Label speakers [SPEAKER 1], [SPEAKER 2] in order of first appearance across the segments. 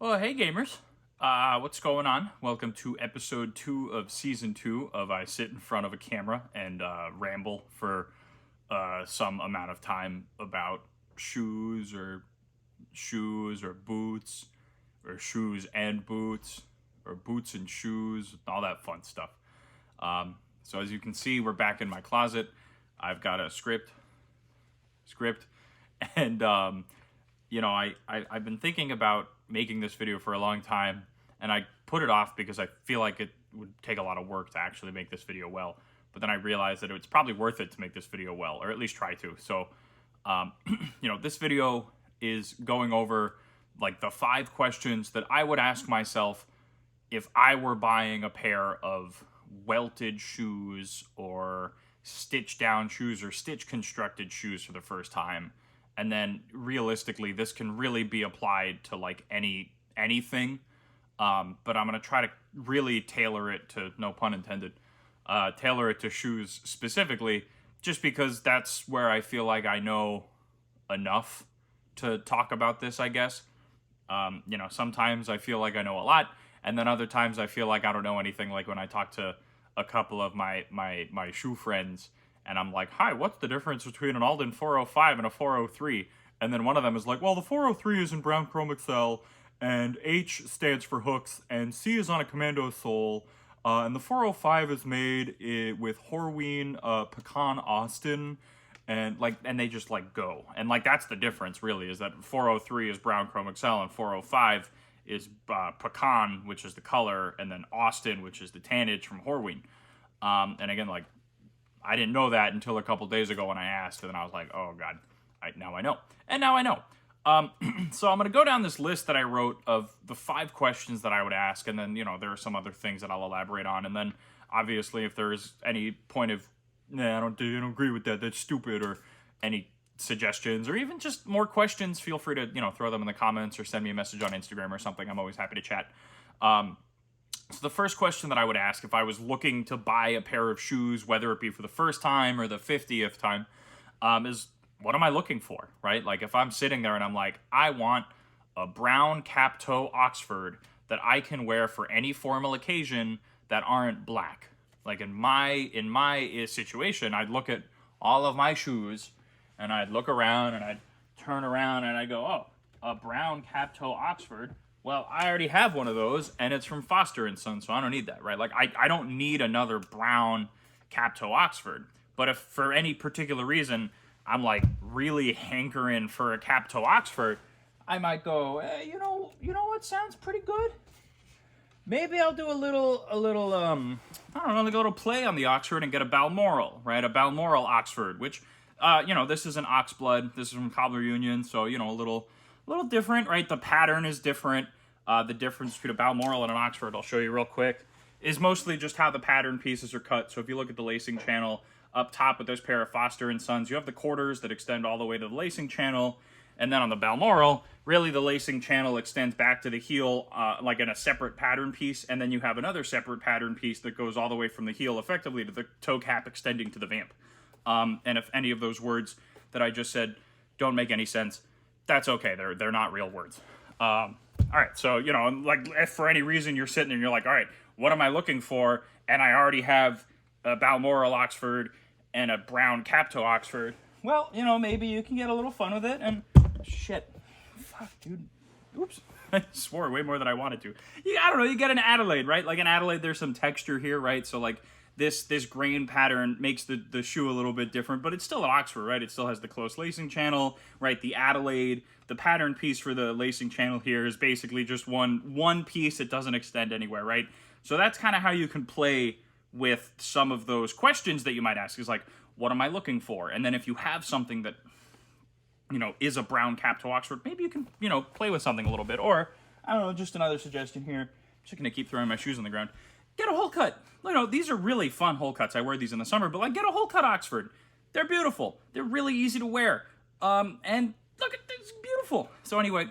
[SPEAKER 1] Well, hey gamers. What's going on? Welcome to episode 2 of season 2 of I sit in front of a camera and ramble for some amount of time about shoes or boots or shoes and boots or boots and shoes, all that fun stuff. So as you can see, we're back in my closet. I've got a script, and I've been thinking about making this video for a long time, and I put it off because I feel like it would take a lot of work to actually make this video well. But then I realized that it's probably worth it to make this video well, or at least try to. So, this video is going over like the 5 questions that I would ask myself if I were buying a pair of welted shoes or stitched down shoes or stitch constructed shoes for the first time. And then realistically, this can really be applied to like anything. But I'm going to try to really tailor it to, no pun intended, tailor it to shoes specifically, just because that's where I feel like I know enough to talk about this, I guess. Sometimes I feel like I know a lot, and then other times I feel like I don't know anything, like when I talk to a couple of my shoe friends, and I'm like, hi, what's the difference between an Alden 405 and a 403? And then one of them is like, well, the 403 is in brown chrome Excel, and H stands for hooks, and C is on a commando sole, and the 405 is made with Horween Pecan Austin, and they just like go. And like that's the difference really, is that 403 is brown chrome Excel, and 405 is Pecan, which is the color, and then Austin, which is the tannage from Horween. And again, like, I didn't know that until a couple days ago when I asked, and then I was like, oh god, now I know. And now I know. So I'm going to go down this list that I wrote of the 5 questions that I would ask, and then, there are some other things that I'll elaborate on, and then, obviously, if there's any point of, I don't agree with that, that's stupid, or any suggestions, or even just more questions, feel free to, throw them in the comments, or send me a message on Instagram or something. I'm always happy to chat. So the first question that I would ask if I was looking to buy a pair of shoes, whether it be for the first time or the 50th time, is what am I looking for, right? Like if I'm sitting there and I'm like, I want a brown cap toe Oxford that I can wear for any formal occasion that aren't black. Like in my situation, I'd look at all of my shoes and I'd look around and I'd turn around and I'd go, oh, a brown cap toe Oxford. Well, I already have one of those, and it's from Foster & Son, so I don't need that, right? Like, I don't need another brown cap-toe Oxford. But if for any particular reason I'm, like, really hankering for a cap-toe Oxford, I might go, you know what sounds pretty good? Maybe I'll do a little, I don't know, like a little play on the Oxford and get a Balmoral, right? A Balmoral Oxford, which, this is an Oxblood. This is from Cobbler Union, so, a little different, right? The pattern is different. The difference between a Balmoral and an Oxford, I'll show you real quick, is mostly just how the pattern pieces are cut. So if you look at the lacing channel up top with this pair of Foster & Sons, you have the quarters that extend all the way to the lacing channel. And then on the Balmoral, really the lacing channel extends back to the heel like in a separate pattern piece. And then you have another separate pattern piece that goes all the way from the heel effectively to the toe cap extending to the vamp. And if any of those words that I just said don't make any sense, that's okay. They're not real words. All right, so, like, if for any reason you're sitting there and you're like, all right, what am I looking for? And I already have a Balmoral Oxford and a brown cap-toe Oxford. Well, maybe you can get a little fun with it, and shit. Fuck, dude. Oops. I swore way more than I wanted to. I don't know, you get an Adelaide, right? Like, an Adelaide, there's some texture here, right? So, like, this grain pattern makes the shoe a little bit different, but it's still an Oxford, right? It still has the close lacing channel, right? The Adelaide, the pattern piece for the lacing channel here is basically just one piece. It doesn't extend anywhere, right? So that's kind of how you can play with some of those questions that you might ask, is like, what am I looking for? And then if you have something that, is a brown cap to Oxford, maybe you can, play with something a little bit. Or, I don't know, just another suggestion here. I'm just going to keep throwing my shoes on the ground. Get a hole cut. These are really fun hole cuts. I wear these in the summer, but like, get a hole cut Oxford. They're beautiful. They're really easy to wear. And look at this, beautiful. So anyway,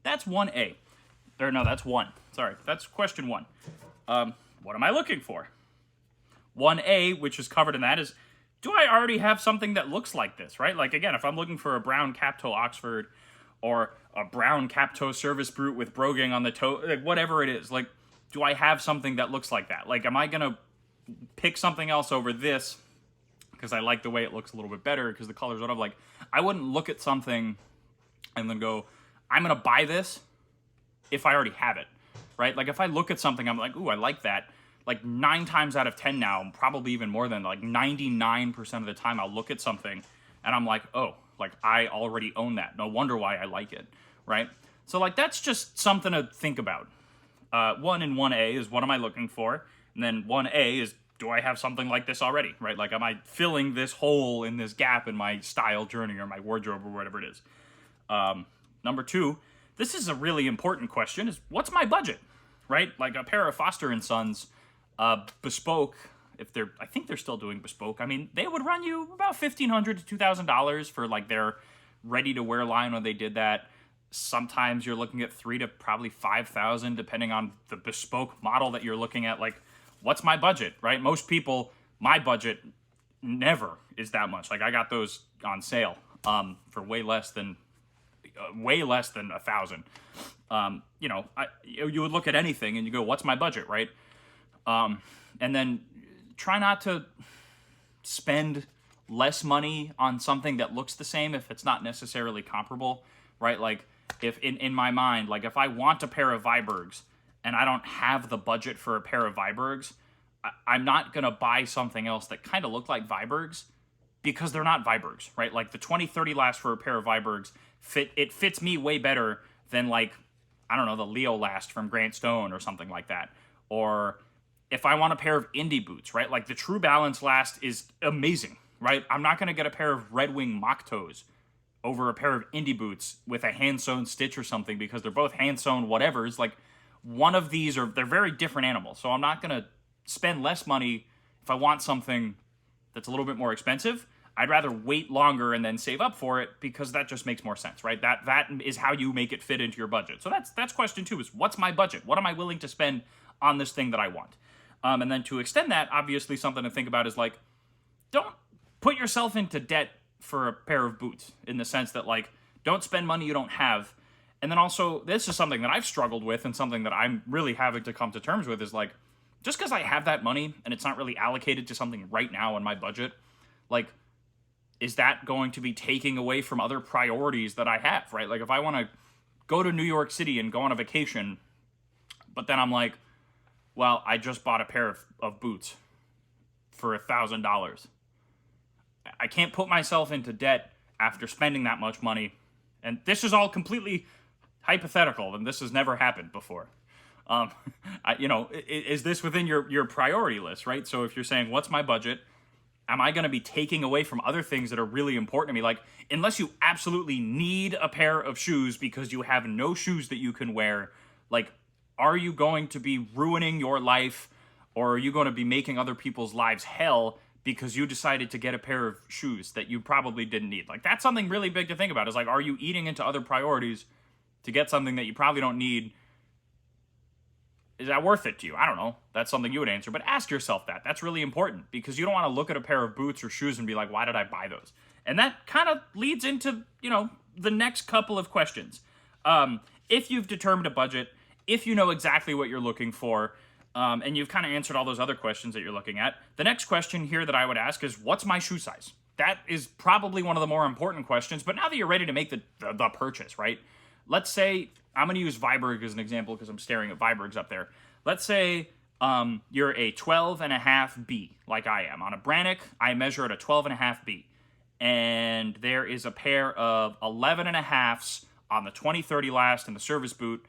[SPEAKER 1] that's 1A. Or no, that's 1. Sorry, that's question 1. What am I looking for? 1A, which is covered in that, is, do I already have something that looks like this, right? Like, again, if I'm looking for a brown cap-toe Oxford or a brown cap toe service boot with broguing on the toe, like whatever it is. Like, do I have something that looks like that? Like, am I gonna pick something else over this because I like the way it looks a little bit better because the color's what I'm like? I wouldn't look at something and then go, I'm gonna buy this if I already have it, right? Like, if I look at something, I'm like, ooh, I like that. Like 9 times out of 10 now, probably even more than like 99% of the time, I'll look at something and I'm like, oh, like I already own that. No wonder why I like it, right? So like that's just something to think about. 1 and 1A is what am I looking for? And then 1A is, do I have something like this already, right? Like, am I filling this hole in this gap in my style journey or my wardrobe or whatever it is? Number 2, this is a really important question, is what's my budget, right? Like a pair of Foster & Sons bespoke, I think they're still doing bespoke. I mean, they would run you about $1,500 to $2,000 for like their ready-to-wear line when they did that. Sometimes you're looking at $3,000 to probably $5,000, depending on the bespoke model that you're looking at. Like, what's my budget, right? Most people, my budget never is that much. Like, I got those on sale for way less than $1,000. You would look at anything and you go, what's my budget, right? And then try not to spend less money on something that looks the same if it's not necessarily comparable, right? Like, if in my mind, like if I want a pair of Vibergs and I don't have the budget for a pair of Vibergs, I'm not going to buy something else that kind of look like Vibergs because they're not Vibergs, right? Like the 2030 Last for a pair of Vibergs fits me way better than like, I don't know, the Leo Last from Grant Stone or something like that. Or if I want a pair of indie boots, right? Like the True Balance Last is amazing, right? I'm not going to get a pair of Red Wing mock toes over a pair of indie boots with a hand-sewn stitch or something because they're both hand-sewn whatevers. Like, one of these they're very different animals. So I'm not going to spend less money if I want something that's a little bit more expensive. I'd rather wait longer and then save up for it because that just makes more sense, right? That is how you make it fit into your budget. So that's question 2 is, what's my budget? What am I willing to spend on this thing that I want? And then to extend that, obviously something to think about is like, don't put yourself into debt for a pair of boots, in the sense that like, don't spend money you don't have. And then also, this is something that I've struggled with and something that I'm really having to come to terms with is like, just because I have that money and it's not really allocated to something right now in my budget, like, is that going to be taking away from other priorities that I have, right? Like if I want to go to New York City and go on a vacation, but then I'm like, well, I just bought a pair of boots for $1,000. I can't put myself into debt after spending that much money. And this is all completely hypothetical, and this has never happened before. Is this within your priority list, right? So if you're saying, what's my budget? Am I going to be taking away from other things that are really important to me? Like, unless you absolutely need a pair of shoes because you have no shoes that you can wear, like, are you going to be ruining your life, or are you going to be making other people's lives hell because you decided to get a pair of shoes that you probably didn't need? Like, that's something really big to think about, is like, are you eating into other priorities to get something that you probably don't need? Is that worth it to you? I don't know. That's something you would answer, but ask yourself that. That's really important because you don't want to look at a pair of boots or shoes and be like, why did I buy those? And that kind of leads into, the next couple of questions. If you've determined a budget, if you know exactly what you're looking for, and you've kind of answered all those other questions that you're looking at, the next question here that I would ask is, what's my shoe size? That is probably one of the more important questions, but now that you're ready to make the purchase, right? Let's say, I'm going to use Viberg as an example because I'm staring at Vibergs up there. Let's say you're a 12.5B, like I am. On a Brannock, I measure at a 12.5B. And there is a pair of 11.5s on the 2030 Last and the service boot.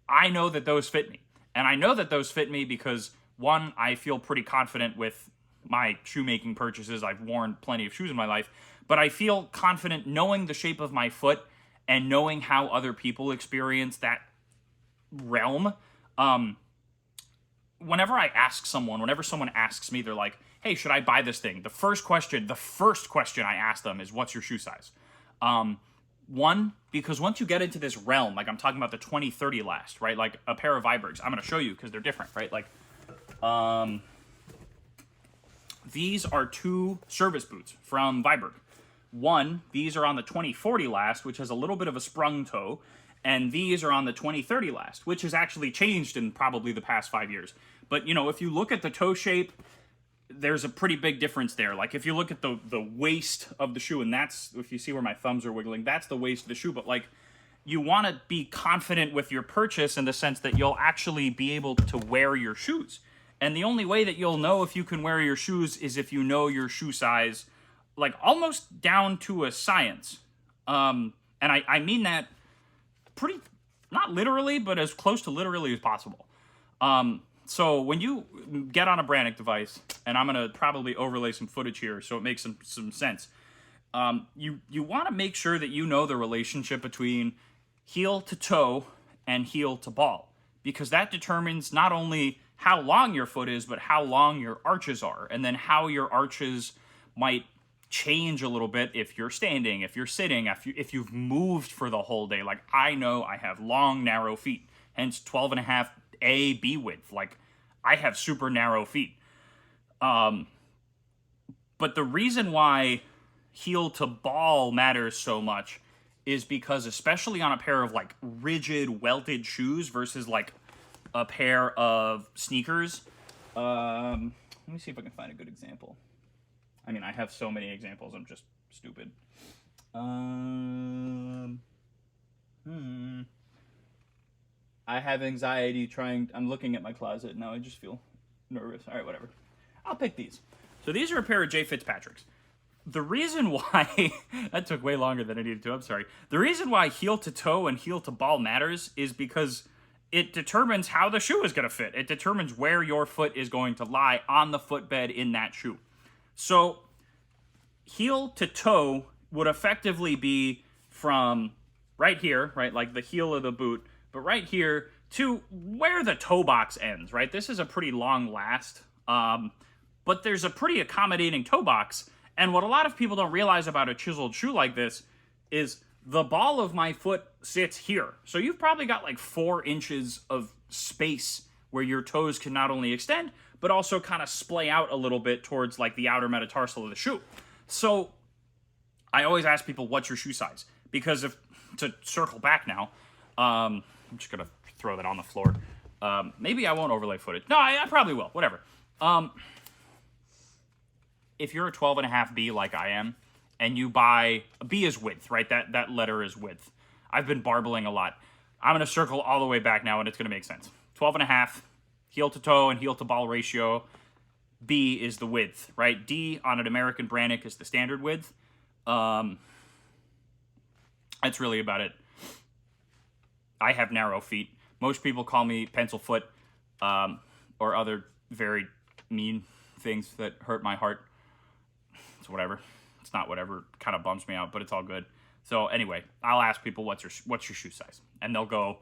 [SPEAKER 1] I know that those fit me. And I know that those fit me because, one, I feel pretty confident with my shoemaking purchases. I've worn plenty of shoes in my life. But I feel confident knowing the shape of my foot and knowing how other people experience that realm. Whenever someone asks me, they're like, hey, should I buy this thing? The first question I ask them is, what's your shoe size? One, because once you get into this realm, like I'm talking about the 2030 Last, right? Like a pair of Vibergs. I'm going to show you because they're different, right? Like, these are 2 service boots from Viberg. One, these are on the 2040 last, which has a little bit of a sprung toe, and these are on the 2030 last, which has actually changed in probably the past 5 years. But, you know, if you look at the toe shape, there's a pretty big difference there. Like, if you look at the waist of the shoe, and that's, if you see where my thumbs are wiggling, that's the waist of the shoe. But, like, you want to be confident with your purchase in the sense that you'll actually be able to wear your shoes. And the only way that you'll know if you can wear your shoes is if you know your shoe size, like, almost down to a science. And I mean that pretty, not literally, but as close to literally as possible. So when you get on a Brannock device, and I'm going to probably overlay some footage here so it makes some sense, you want to make sure that you know the relationship between heel to toe and heel to ball, because that determines not only how long your foot is, but how long your arches are, and then how your arches might change a little bit if you're standing, if you're sitting, if you've moved for the whole day. Like, I know I have long, narrow feet, hence 12.5 A, B width. Like, I have super narrow feet. But the reason why heel to ball matters so much is because, especially on a pair of, like, rigid welted shoes versus, like, a pair of sneakers. Let me see if I can find a good example. I mean, I have so many examples, I'm just stupid. I have anxiety I'm looking at my closet now, I just feel nervous. All right, whatever. I'll pick these. So these are a pair of J. Fitzpatrick's. The reason why, that took way longer than I needed to, I'm sorry. The reason why heel to toe and heel to ball matters is because it determines how the shoe is going to fit. It determines where your foot is going to lie on the footbed in that shoe. So heel to toe would effectively be from right here, right, like the heel of the boot, but right here to where the toe box ends, right? This is a pretty long last, but there's a pretty accommodating toe box. And what a lot of people don't realize about a chiseled shoe like this is the ball of my foot sits here. So you've probably got like 4 inches of space where your toes can not only extend, but also kind of splay out a little bit towards like the outer metatarsal of the shoe. So I always ask people, what's your shoe size? Because to circle back now, I'm just going to throw that on the floor. Maybe I won't overlay footage. No, I probably will. Whatever. If you're a 12.5 B like I am, and you buy, B is width, right? That letter is width. I've been barbling a lot. I'm going to circle all the way back now, and it's going to make sense. 12.5, heel to toe and heel to ball ratio. B is the width, right? D on an American Brannock is the standard width. That's really about it. I have narrow feet. Most people call me pencil foot, or other very mean things that hurt my heart. It's whatever. It's not whatever. It kind of bums me out, but it's all good. So anyway, I'll ask people, what's your shoe size? And they'll go,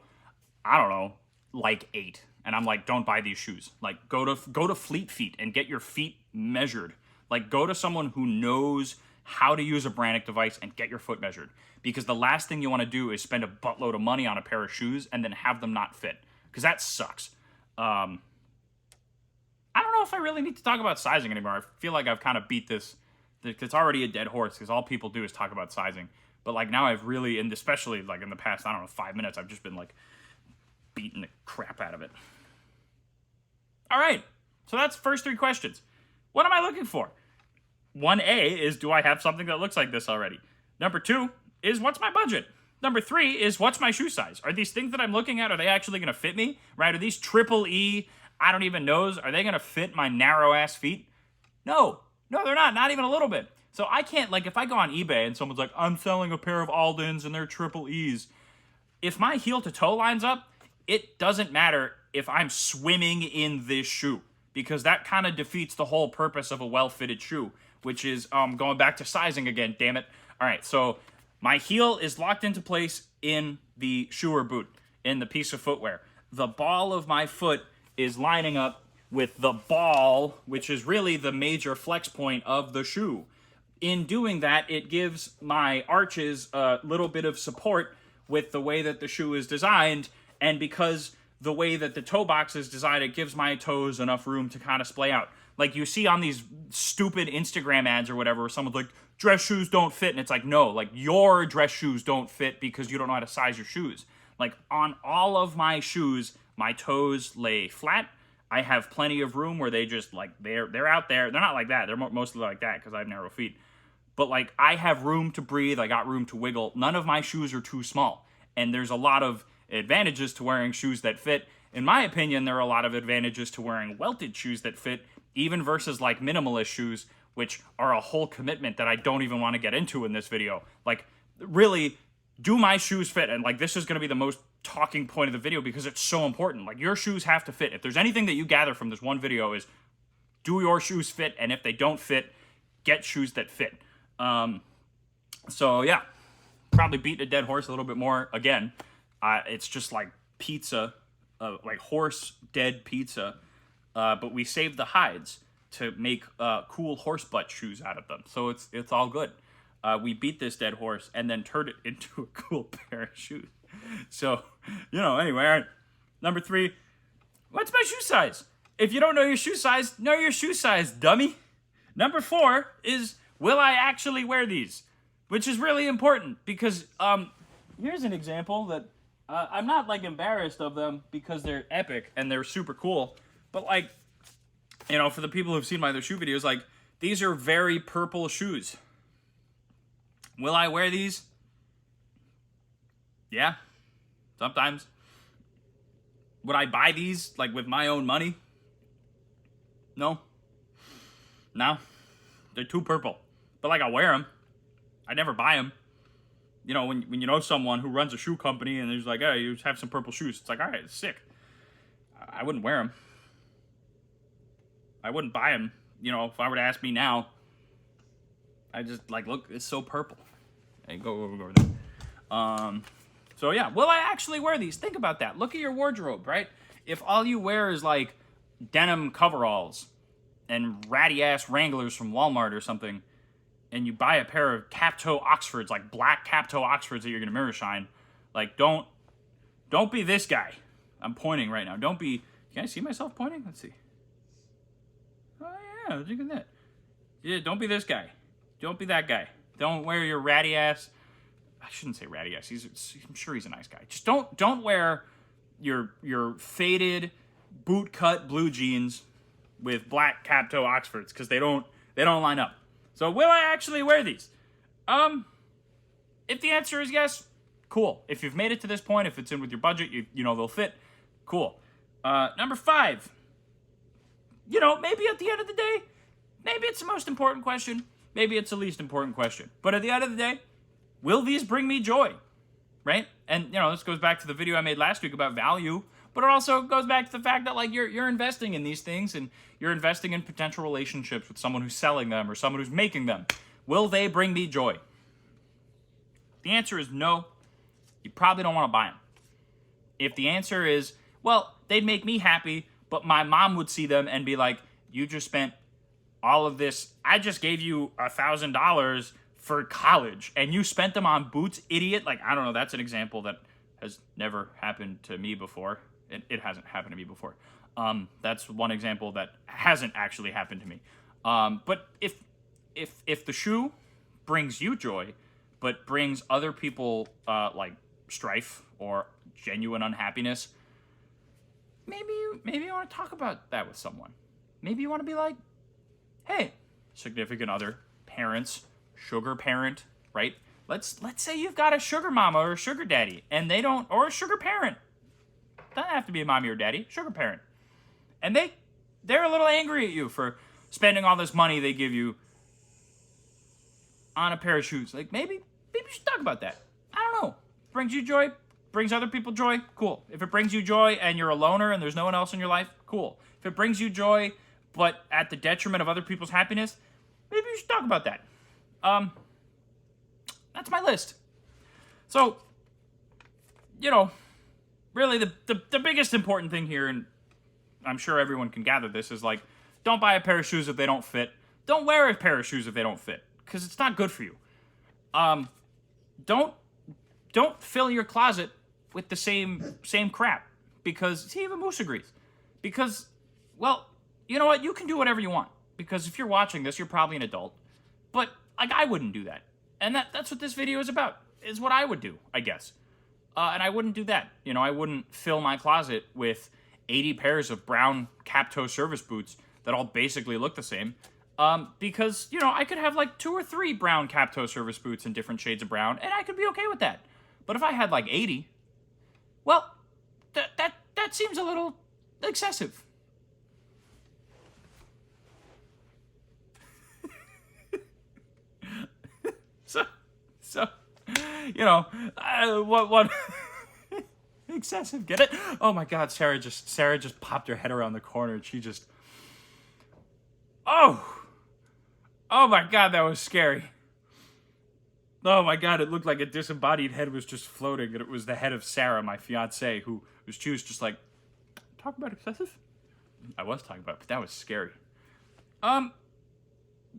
[SPEAKER 1] I don't know, like 8. And I'm like, don't buy these shoes. Like, go to Fleet Feet and get your feet measured. Like, go to someone who knows how to use a Brannock device and get your foot measured. Because the last thing you want to do is spend a buttload of money on a pair of shoes and then have them not fit. Because that sucks. I don't know if I really need to talk about sizing anymore. I feel like I've kind of beat this. It's already a dead horse because all people do is talk about sizing. But like now I've really, and especially like in the past, I don't know, 5 minutes, I've just been like beating the crap out of it. All right. So that's the first 3 questions. What am I looking for? 1A is, do I have something that looks like this already? Number 2 is, what's my budget? Number 3 is, what's my shoe size? Are these things that I'm looking at, are they actually going to fit me? Right? Are these triple E, I don't even know, are they going to fit my narrow-ass feet? No. No, they're not. Not even a little bit. So I can't, like, if I go on eBay and someone's like, I'm selling a pair of Aldens and they're triple E's. If my heel to toe lines up, it doesn't matter if I'm swimming in this shoe, because that kind of defeats the whole purpose of a well-fitted shoe, which is, going back to sizing again, damn it. All right, so my heel is locked into place in the shoe or boot, in the piece of footwear. The ball of my foot is lining up with the ball, which is really the major flex point of the shoe. In doing that, it gives my arches a little bit of support with the way that the shoe is designed, and because the way that the toe box is designed, it gives my toes enough room to kind of splay out. Like you see on these stupid Instagram ads or whatever, where someone's like, dress shoes don't fit. And it's like, no, like your dress shoes don't fit because you don't know how to size your shoes. Like on all of my shoes, my toes lay flat. I have plenty of room where they just like, they're out there. They're not like that. They're mostly like that because I have narrow feet. But like I have room to breathe. I got room to wiggle. None of my shoes are too small. And there's a lot of advantages to wearing shoes that fit. In my opinion, there are a lot of advantages to wearing welted shoes that fit, even versus like minimalist shoes, which are a whole commitment that I don't even want to get into in this video. Like, really, do my shoes fit? And like, this is going to be the most talking point of the video because it's so important. Like, your shoes have to fit. If there's anything that you gather from this one video is, do your shoes fit? And if they don't fit, get shoes that fit. So yeah, probably beat a dead horse a little bit more. Again, it's just like pizza, like horse dead pizza, but we saved the hides to make cool horse butt shoes out of them. So it's all good. We beat this dead horse and then turned it into a cool pair of shoes. So, anyway, all right. Number 3, what's my shoe size? If you don't know your shoe size, know your shoe size, dummy. Number 4 is, will I actually wear these? Which is really important because here's an example that I'm not like embarrassed of them because they're epic and they're super cool. But like, for the people who've seen my other shoe videos, like these are very purple shoes. Will I wear these? Yeah, sometimes. Would I buy these like with my own money? No. They're too purple. But like I wear them. I never buy them. When you know someone who runs a shoe company and there's like, hey, you have some purple shoes. It's like, all right, it's sick. I wouldn't wear them. I wouldn't buy them. If I were to ask me now, I just like, look, it's so purple. Hey, go over there. So yeah, will I actually wear these? Think about that. Look at your wardrobe, right? If all you wear is like denim coveralls and ratty ass Wranglers from Walmart or something, and you buy a pair of cap-toe Oxfords, like black cap-toe Oxfords that you're gonna mirror shine, like don't be this guy. I'm pointing right now. Don't be. Can I see myself pointing? Let's see. Oh yeah, look at that. Yeah, don't be this guy. Don't be that guy. Don't wear your ratty ass. I shouldn't say ratty ass. I'm sure he's a nice guy. Just don't wear your faded boot cut blue jeans with black cap-toe Oxfords because they don't line up. So will I actually wear these? If the answer is yes, cool. If you've made it to this point, if it's in with your budget, you know they'll fit. Cool. Number 5. Maybe at the end of the day, maybe it's the most important question. Maybe it's the least important question. But at the end of the day, will these bring me joy? Right? And, this goes back to the video I made last week about value, but it also goes back to the fact that, like, you're investing in these things and you're investing in potential relationships with someone who's selling them or someone who's making them. Will they bring me joy? The answer is no. You probably don't want to buy them. If the answer is, well, they'd make me happy, but my mom would see them and be like, you just spent all of this. I just gave you $1,000 for college and you spent them on boots, idiot. Like, I don't know. That's an example that has never happened to me before. It hasn't happened to me before. That's one example that hasn't actually happened to me. But if the shoe brings you joy, but brings other people like strife or genuine unhappiness, maybe you want to talk about that with someone. Maybe you want to be like, hey, significant other, parents, sugar parent, right? Let's say you've got a sugar mama or a sugar daddy, and they don't, or a sugar parent. Doesn't have to be a mommy or daddy, sugar parent. And they're a little angry at you for spending all this money they give you on a pair of shoes. Like, maybe you should talk about that. I don't know. Brings you joy, brings other people joy, cool. If it brings you joy and you're a loner and there's no one else in your life, cool. If it brings you joy, but at the detriment of other people's happiness, maybe you should talk about that. That's my list. So, really the biggest important thing here, and I'm sure everyone can gather this, is like, don't buy a pair of shoes if they don't fit. Don't wear a pair of shoes if they don't fit, because it's not good for you. Don't fill your closet with the same crap, because, see, even Moose agrees. Because, well, you know what? You can do whatever you want, because if you're watching this, you're probably an adult. But Like, I wouldn't do that. And that's what this video is about, is what I would do, I guess. And I wouldn't do that. You know, I wouldn't fill my closet with 80 pairs of brown cap-toe service boots that all basically look the same. Because, you know, I could have like 2 or 3 brown cap-toe service boots in different shades of brown, and I could be okay with that. But if I had like 80, well, that seems a little excessive. So, you know, what excessive? Get it? Oh my God, Sarah just popped her head around the corner, and she just, oh my God, that was scary. Oh my God, it looked like a disembodied head was just floating, and it was the head of Sarah, my fiance, she was just like, talk about excessive? I was talking about it, but that was scary. All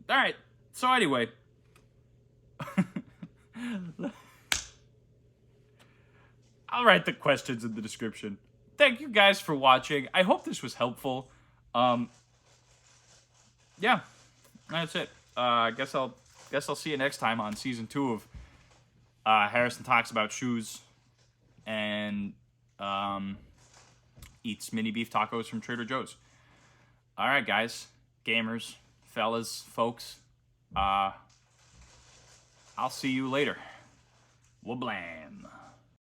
[SPEAKER 1] right. So anyway, I'll write the questions in the description. Thank you guys for watching. I hope this was helpful. Yeah, that's it. I guess I'll see you next time on season 2 of Harrison Talks About Shoes and eats mini beef tacos from Trader Joe's. All right, guys, gamers, fellas, folks. I'll see you later. Wablam.